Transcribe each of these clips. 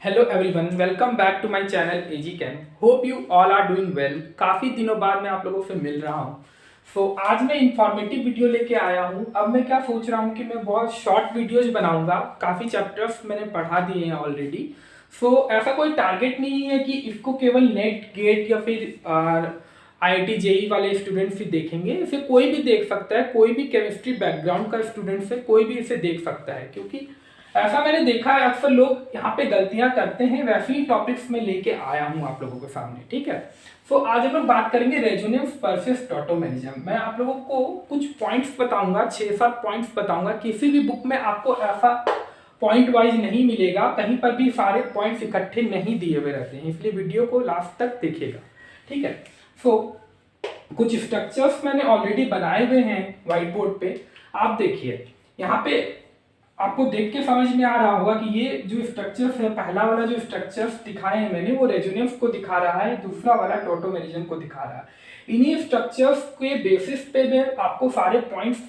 Hello everyone, welcome back to my channel एजी कैन। Hope you all are doing well. काफ़ी दिनों बाद मैं आप लोगों से मिल रहा हूँ। आज मैं इंफॉर्मेटिव वीडियो लेके आया हूँ। अब मैं क्या सोच रहा हूँ कि मैं बहुत शॉर्ट वीडियोज बनाऊंगा। काफ़ी चैप्टर्स मैंने पढ़ा दिए हैं ऑलरेडी। ऐसा कोई टारगेट नहीं है कि इसको केवल नेट गेट या फिर IIT जेई वाले स्टूडेंट्स ही देखेंगे। इसे कोई भी देख सकता है, कोई भी केमिस्ट्री बैकग्राउंड का स्टूडेंट है, कोई भी इसे देख सकता है। क्योंकि ऐसा मैंने देखा है अक्सर लोग यहाँ पे गलतियां करते हैं। वैसे ही टॉपिक्स में लेके आया हूँ आप लोगों के सामने, ठीक है। आज हम लोग बात करेंगे रेजोनेंस वर्सेस टॉटोमेरिज्म। मैं आप लोगों को कुछ पॉइंट्स बताऊंगा, 6-7 पॉइंट्स बताऊंगा। किसी भी बुक में आपको ऐसा पॉइंट वाइज नहीं मिलेगा, कहीं पर भी सारे पॉइंट्स इकट्ठे नहीं दिए हुए रहते हैं, इसलिए वीडियो को लास्ट तक देखिएगा, ठीक है। कुछ स्ट्रक्चर्स मैंने ऑलरेडी बनाए हुए हैं व्हाइट बोर्ड पे। आप देखिए, यहाँ पे आपको देख के समझ में आ रहा होगा कि ये जो स्ट्रक्चर्स है, पहला वाला जो स्ट्रक्चर्स दिखाए हैं मैंने, वो रेजोनेंस को दिखा रहा है, दूसरा वाला टॉटोमेरिज्म को दिखा रहा है। इन्हीं स्ट्रक्चर्स के बेसिस पे मैं आपको सारे पॉइंट्स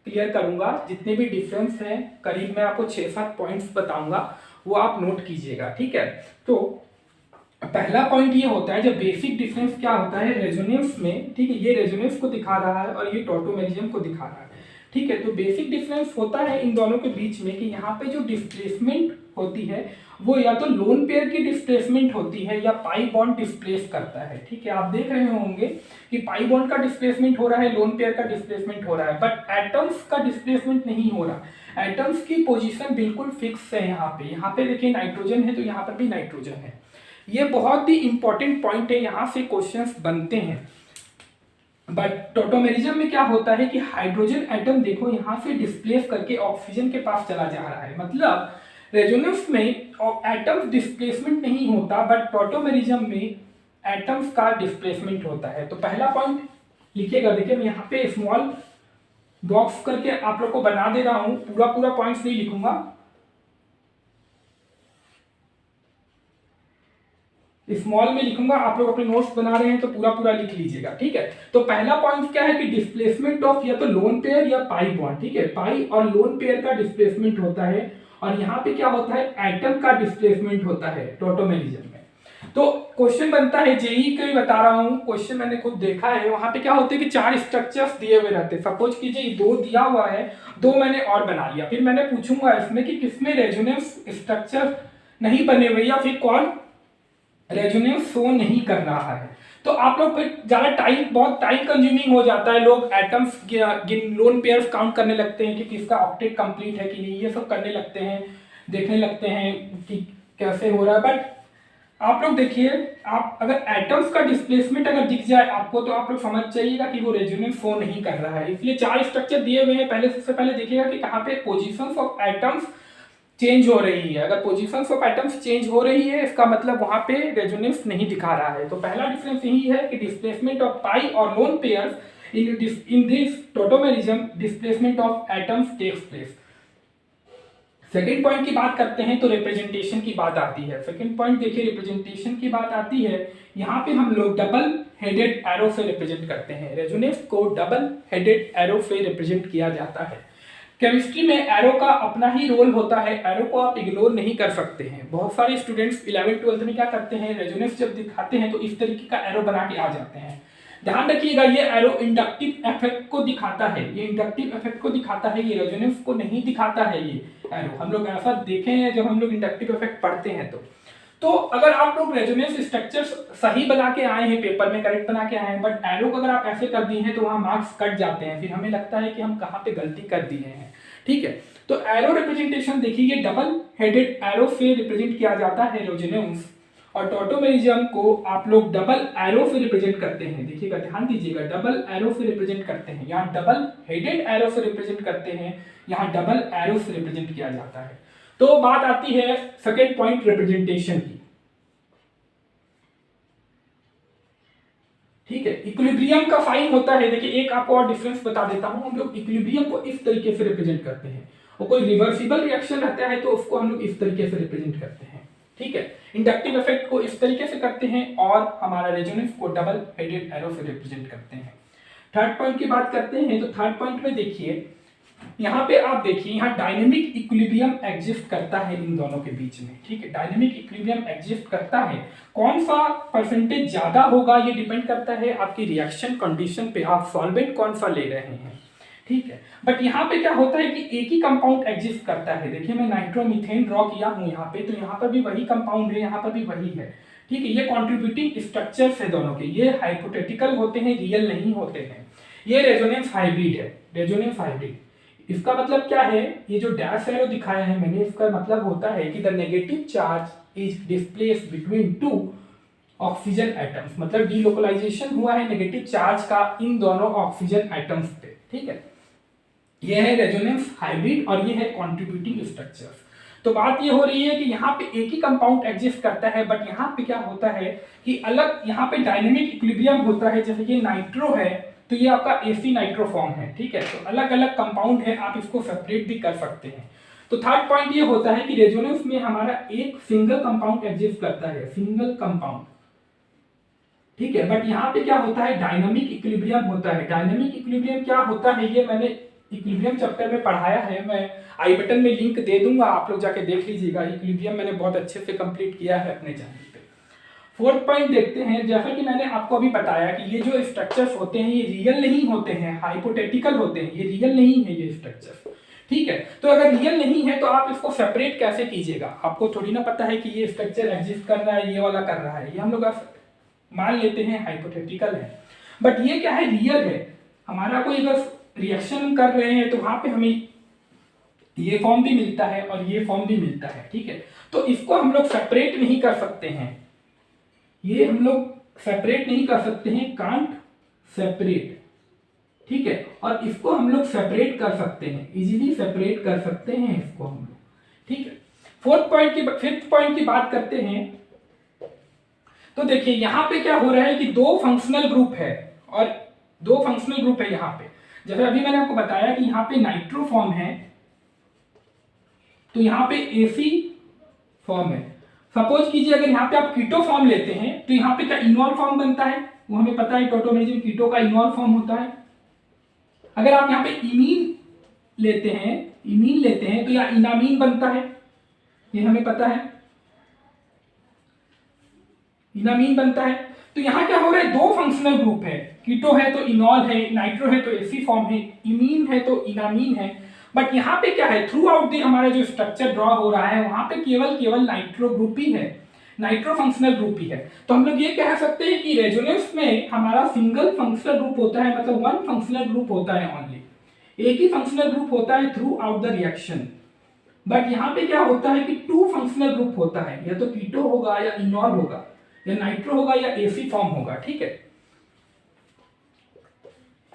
क्लियर करूंगा। जितने भी डिफरेंस हैं, करीब मैं आपको 6-7 पॉइंट्स बताऊंगा, वो आप नोट कीजिएगा, ठीक है। तो पहला पॉइंट ये होता है, जब बेसिक डिफरेंस क्या होता है रेजोनेंस में, ठीक है। ये रेजोनेंस को दिखा रहा है और ये टॉटोमेरिज्म को दिखा रहा है, ठीक है। तो बेसिक डिफरेंस होता है इन दोनों के बीच में कि यहाँ पे जो डिस्प्लेसमेंट होती है वो या तो लोन पेयर की डिस्प्लेसमेंट होती है या पाई बॉन्ड डिस्प्लेस करता है, ठीक है। आप देख रहे होंगे कि पाई बॉन्ड का डिस्प्लेसमेंट हो रहा है, लोन पेयर का डिस्प्लेसमेंट हो रहा है, बट एटम्स का डिस्प्लेसमेंट नहीं हो रहा। एटम्स की पोजीशन बिल्कुल फिक्स है। यहाँ पे देखिए नाइट्रोजन है तो यहाँ पर भी नाइट्रोजन है। ये बहुत ही इंपॉर्टेंट पॉइंट है, यहाँ से क्वेश्चंस बनते हैं। बट टॉटोमेरिज्म में क्या होता है कि हाइड्रोजन एटम देखो यहाँ से डिस्प्लेस करके ऑक्सीजन के पास चला जा रहा है। मतलब रेजोनेंस में एटम्स डिस्प्लेसमेंट नहीं होता, बट टॉटोमेरिज्म में एटम्स का डिस्प्लेसमेंट होता है। तो पहला पॉइंट लिखिएगा। देखिए मैं यहाँ पे स्मॉल बॉक्स करके आप लोग को बना दे रहा हूँ, पूरा पॉइंट्स नहीं लिखूंगा। स्मॉल में लिखूंगा, आप लोग अपने नोट्स बना रहे हैं तो पूरा लिख लीजिएगा, ठीक है। तो पहला पॉइंट क्या है कि डिस्प्लेसमेंट ऑफ या तो लोन पेयर या पाई बॉन्ड, ठीक है। पाई और लोन पेयर का डिस्प्लेसमेंट होता है, और यहाँ पे क्या होता है, एटम का डिस्प्लेसमेंट होता है टॉटोमेरिज्म में। तो क्वेश्चन बनता है, जेई का ही बता रहा हूँ, क्वेश्चन मैंने खुद देखा है। वहां पे क्या होते हैं कि 4 स्ट्रक्चर्स दिए हुए रहते हैं। सपोज कीजिए 2 दिया हुआ है, 2 मैंने और बना लिया। फिर मैंने पूछूंगा इसमें कि किसमें रेजोनेंस स्ट्रक्चर नहीं बने हुए या फिर कौन रेजोनेंस शो नहीं कर रहा है। तो आप लोग ज्यादा बहुत टाइम कंज्यूमिंग हो जाता है। लोग एटम्स लोन पेयर्स काउंट करने लगते हैं कि किसका ऑक्टेट कंप्लीट है कि नहीं, ये सब करने लगते हैं, देखने लगते हैं कि कैसे हो रहा है। बट आप लोग देखिए, आप अगर एटम्स का डिस्प्लेसमेंट अगर दिख जाए आपको, तो आप लोग समझ जाइएगा कि वो रेजोनेंस शो नहीं कर रहा है। इसलिए 4 स्ट्रक्चर दिए हुए हैं। सबसे पहले देखिएगा कि कहाँ पे पोजिशन ऑफ एटम्स चेंज हो रही है। अगर पोजीशंस ऑफ एटम्स चेंज हो रही है, इसका मतलब वहां पे रेजोनेंस नहीं दिखा रहा है। तो पहला डिफरेंस यही है कि डिस्प्लेसमेंट ऑफ पाई और lone pairs in this tautomerism displacement of atoms takes place. Second point की बात करते हैं तो रिप्रेजेंटेशन की बात आती है। सेकेंड पॉइंट देखिए, रिप्रेजेंटेशन की बात आती है। यहाँ पे हम लोग डबल हेडेड एरो से रिप्रेजेंट करते हैं। रेजोनेंस को डबल हेडेड एरो से रिप्रेजेंट किया जाता है। केमिस्ट्री में एरो का अपना ही रोल होता है, एरो को आप इग्नोर नहीं कर सकते हैं। बहुत सारे स्टूडेंट्स 11th-12th में क्या करते हैं, रेजोनेंस जब दिखाते हैं तो इस तरीके का एरो बना के आ जाते हैं। ध्यान रखिएगा, ये एरो इंडक्टिव इफेक्ट को दिखाता है, ये इंडक्टिव इफेक्ट को दिखाता है, ये रेजोनेंस को नहीं दिखाता है। ये एरो हम लोग ऐसा देखे हैं जब हम लोग इंडक्टिव इफेक्ट पढ़ते हैं। तो अगर आप लोग रेजोनेंस स्ट्रक्चर सही बना के आए हैं, पेपर में करेक्ट बना के आए हैं, बट एरो को अगर आप ऐसे कर दिए हैं तो वहां मार्क्स कट जाते हैं। फिर हमें लगता है कि हम कहाँ पे गलती कर दिए हैं, ठीक है। तो एरो रिप्रेजेंटेशन देखिए, ये डबल हेडेड एरो से रिप्रेजेंट किया जाता है रेजोनेंस, और टॉटोमेरिज्म को आप लोग डबल एरो से रिप्रेजेंट करते हैं। देखिएगा, ध्यान दीजिएगा, डबल एरो से रिप्रेजेंट करते हैं। यहाँ डबल हेडेड एरो से रिप्रेजेंट करते हैं, यहाँ डबल एरो से रिप्रेजेंट किया जाता है। तो बात आती है सेकेंड पॉइंट रिप्रेजेंटेशन की, ठीक है। इक्विलिब्रियम का साइन होता है। देखिए एक आपको और डिफरेंस बता देता हूं, हम लोग इक्विलिब्रियम को इस तरीके से रिप्रेजेंट करते हैं। और कोई रिवर्सिबल रिएक्शन रहता है तो उसको हम लोग इस तरीके से रिप्रेजेंट करते हैं, ठीक है। इंडक्टिव इफेक्ट को इस तरीके से करते हैं, और हमारा रेजोनेंस को डबल हेडेड एरो से रिप्रेजेंट करते हैं। थर्ड पॉइंट की बात करते हैं तो थर्ड पॉइंट में देखिए, यहाँ पे आप देखिए, यहाँ डायनेमिक इक्विलिब्रियम एग्जिस्ट करता है इन दोनों के बीच में, ठीक है, डायनेमिक इक्विलिब्रियम एग्जिस्ट करता है। कौन सा परसेंटेज ज्यादा होगा ये डिपेंड करता है आपकी रिएक्शन कंडीशन पे, आप सॉल्वेंट कौन सा ले रहे हैं, ठीक है। बट यहाँ पे क्या होता है कि एक ही कंपाउंड एग्जिस्ट करता है। देखिए मैं नाइट्रोमीथेन ड्रॉ किया हूँ यहाँ पे, तो यहाँ पर भी वही कंपाउंड है, यहाँ पर भी वही है, ठीक है। ये कॉन्ट्रीब्यूटिंग स्ट्रक्चर्स है दोनों के, ये हाइपोथेटिकल होते हैं, रियल नहीं होते हैं। ये रेजोनेंस हाइब्रिड है, रेजोनेंस हाइब्रिड। इसका मतलब क्या है, ये जो डैश है वो दिखाया है मैंने, इसका मतलब होता है कि the negative charge is displaced between two oxygen atoms, मतलब डीलोकलाइजेशन हुआ है नेगेटिव चार्ज का इन दोनों ऑक्सीजन एटम्स पे, ठीक है। ये है रेजोनेंस हाइब्रिड और ये है कॉन्ट्रीब्यूटिंग स्ट्रक्चर्स। तो बात ये हो रही है कि यहाँ पे एक ही कंपाउंड एग्जिस्ट करता है, बट यहाँ पे क्या होता है कि अलग यहाँ पे डायनेमिक इक्विलिब्रियम होता है। जैसे ये नाइट्रो है तो ये आपका एसी नाइट्रोफॉर्म है, ठीक है। तो अलग अलग कंपाउंड है, आप इसको सेपरेट भी कर सकते हैं। तो थर्ड पॉइंट ये होता है कि रेजोनेंस में हमारा एक सिंगल कंपाउंड एग्जिस्ट करता है, सिंगल कंपाउंड, ठीक है। बट यहाँ पे क्या होता है, डायनामिक इक्विलिब्रियम होता है। डायनामिक इक्विलिब्रियम क्या होता है, ये मैंने इक्विलिब्रियम चैप्टर में पढ़ाया है, मैं आई बटन में लिंक दे दूंगा, आप लोग जाके देख लीजिएगा। इक्विलिब्रियम मैंने बहुत अच्छे से कंप्लीट किया है अपने चैनल पे। फोर्थ पॉइंट देखते हैं, जैसा कि मैंने आपको अभी बताया कि ये जो स्ट्रक्चर्स होते हैं ये रियल नहीं होते हैं, हाइपोथेटिकल होते हैं, ये रियल नहीं है ये स्ट्रक्चर, ठीक है। तो अगर रियल नहीं है तो आप इसको सेपरेट कैसे कीजिएगा, आपको थोड़ी ना पता है कि ये स्ट्रक्चर एग्जिस्ट कर रहा है, ये वाला कर रहा है, ये हम लोग मान लेते हैं हाइपोथेटिकल है। बट ये क्या है, रियल है। हमारा कोई अगर रिएक्शन कर रहे हैं तो वहां पे हमें ये फॉर्म भी मिलता है और ये फॉर्म भी मिलता है, ठीक है। तो इसको हम लोग सेपरेट नहीं कर सकते हैं, ये हम लोग सेपरेट नहीं कर सकते हैं, कांट सेपरेट, ठीक है। और इसको हम लोग सेपरेट कर सकते हैं, इजीली सेपरेट कर सकते हैं इसको हम लोग, ठीक है। फिफ्थ पॉइंट की बात करते हैं। तो देखिए यहाँ पे क्या हो रहा है कि दो फंक्शनल ग्रुप है और दो फंक्शनल ग्रुप है यहाँ पे। जैसे अभी मैंने आपको बताया कि यहाँ पे नाइट्रो फॉर्म है तो यहाँ पे एसी फॉर्म है। सपोज कीजिए अगर यहाँ पे आप कीटो फॉर्म लेते हैं तो यहाँ पे क्या इनॉल फॉर्म बनता है, वो हमें पता है टोटोमेरिज्म कीटो का इनॉल फॉर्म होता है। अगर आप यहाँ पे इमीन लेते हैं तो यहाँ इनामीन बनता है, ये हमें पता है, इनामीन बनता है। तो यहाँ क्या हो रहा है, दो फंक्शनल ग्रुप है, कीटो है तो इनॉल है, नाइट्रो है तो एसी फॉर्म है, इमीन है तो इनामीन है। बट यहाँ पे क्या है, थ्रू आउट दी हमारा जो स्ट्रक्चर ड्रॉ हो रहा है वहां पे केवल नाइट्रो ग्रुप ही है, नाइट्रो फंक्शनल ग्रुप ही है। तो हम लोग ये कह सकते हैं कि रेजोनेंस में हमारा सिंगल फंक्शनल ग्रुप होता है, मतलब वन फंक्शनल ग्रुप होता है, ओनली एक ही फंक्शनल ग्रुप होता है through out the reaction. But यहाँ पे क्या होता है कि टू फंक्शनल ग्रुप होता है, या तो कीटो होगा या इनॉल होगा या नाइट्रो होगा या एसी फॉर्म होगा, ठीक है।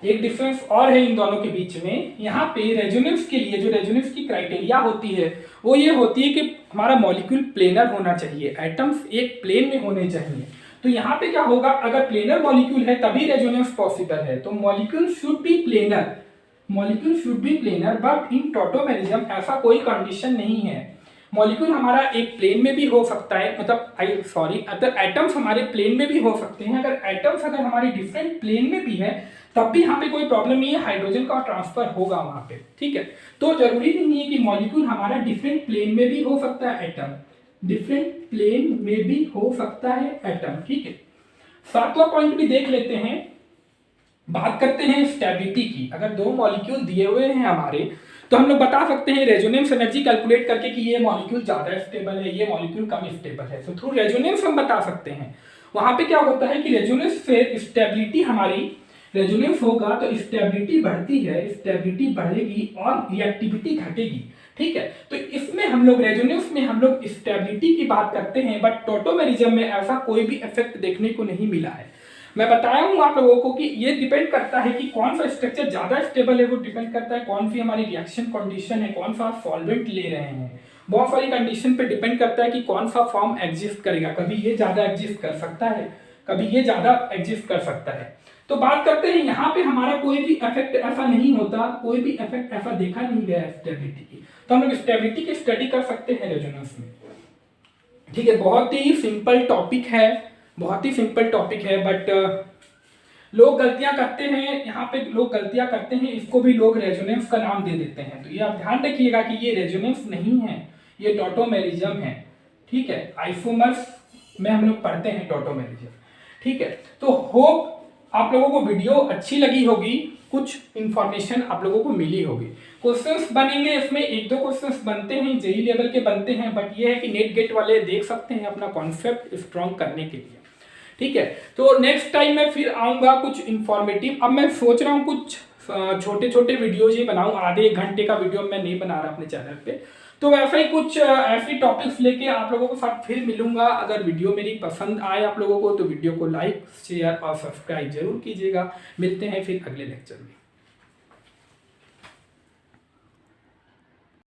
एक डिफरेंस और है इन दोनों के बीच में, यहाँ पे रेजोनेंस के लिए जो रेजोनेंस की क्राइटेरिया होती है वो ये होती है कि हमारा मॉलिक्यूल प्लेनर होना चाहिए, एटम्स एक प्लेन में होने चाहिए। तो यहाँ पे क्या होगा, अगर प्लेनर मॉलिक्यूल है तभी रेजोनेंस पॉसिबल है। तो molecule should be planar, but in tautomerism ऐसा कोई कंडीशन नहीं है। मॉलिक्यूल हमारा एक प्लेन में भी हो सकता है, मतलब अगर एटम्स हमारे प्लेन में भी हो सकते हैं, अगर एटम्स अगर हमारे डिफरेंट प्लेन में भी है तब भी यहाँ पे कोई प्रॉब्लम नहीं है, हाइड्रोजन का ट्रांसफर होगा वहां पे, ठीक है। तो जरूरी नहीं है कि मॉलिक्यूल हमारा डिफरेंट प्लेन में भी हो सकता है, एटम डिफरेंट प्लेन में भी हो सकता है एटम, ठीक है। सातवां पॉइंट भी देख लेते हैं, बात करते हैं स्टेबिलिटी की। अगर दो मॉलिक्यूल दिए हुए हैं हमारे तो हम लोग बता सकते हैं रेजोनेंस एनर्जी कैलकुलेट करके कि ये मॉलिक्यूल ज्यादा स्टेबल है, ये मॉलिक्यूल कम स्टेबल है। तो थ्रू रेजोनेंस हम बता सकते हैं। वहां पे क्या होता है कि रेजोनेंस से स्टेबिलिटी हमारी, रेजोनेंस होगा तो स्टेबिलिटी बढ़ती है, स्टेबिलिटी बढ़ेगी और रिएक्टिविटी घटेगी, ठीक है। तो इसमें हम लोग रेजोनेंस में हम लोग स्टेबिलिटी की बात करते हैं, बट टोटोमेरिज्म में ऐसा कोई भी इफेक्ट देखने को नहीं मिला है। मैं बताया हूं आप लोगों को कि ये डिपेंड करता है कि कौन सा स्ट्रक्चर ज्यादा स्टेबल है, वो डिपेंड करता है कौन सी हमारी रिएक्शन कंडीशन है, कौन सा सॉल्वेंट ले रहे हैं, बहुत सारी कंडीशन पे डिपेंड करता है कि कौन सा फॉर्म एग्जिस्ट करेगा। कभी ये ज्यादा एग्जिस्ट कर सकता है, कभी ये ज्यादा एग्जिस्ट कर सकता है। तो बात करते हैं यहाँ पे हमारा कोई भी इफेक्ट ऐसा नहीं होता, कोई भी इफेक्ट ऐसा देखा नहीं गया स्टेबिलिटी की। तो हम लोग स्टेबिलिटी की स्टडी कर सकते हैं रेजोनेंस में, ठीक है। बहुत ही सिंपल टॉपिक है, बहुत ही सिंपल टॉपिक है, बट लोग गलतियां करते हैं, यहाँ पे लोग गलतियां करते हैं, इसको भी लोग रेजोनेंस का नाम दे देते हैं। तो ये आप ध्यान रखिएगा कि ये रेजोनेंस नहीं है, ये टॉटोमेरिज्म है, ठीक है। आइसोमर्स में हम लोग पढ़ते हैं टॉटोमेरिज्म, ठीक है। तो होप आप लोगों को वीडियो अच्छी लगी होगी, कुछ इंफॉर्मेशन आप लोगों को मिली होगी। क्वेश्चंस बनेंगे इसमें, एक दो क्वेश्चंस बनते हैं, जेई लेवल के बनते हैं, बट ये है कि नेट गेट वाले देख सकते हैं अपना कॉन्सेप्ट स्ट्रॉन्ग करने के लिए, ठीक है। तो नेक्स्ट टाइम मैं फिर आऊँगा कुछ इन्फॉर्मेटिव। अब मैं सोच रहा हूँ कुछ छोटे छोटे वीडियोज ही बनाऊँ, आधे एक घंटे का वीडियो मैं नहीं बना रहा अपने चैनल पे। तो वैसे ही कुछ ऐसी टॉपिक्स लेके आप लोगों के साथ फिर मिलूंगा। अगर वीडियो मेरी पसंद आए आप लोगों को तो वीडियो को लाइक शेयर और सब्सक्राइब जरूर कीजिएगा। मिलते हैं फिर अगले लेक्चर में।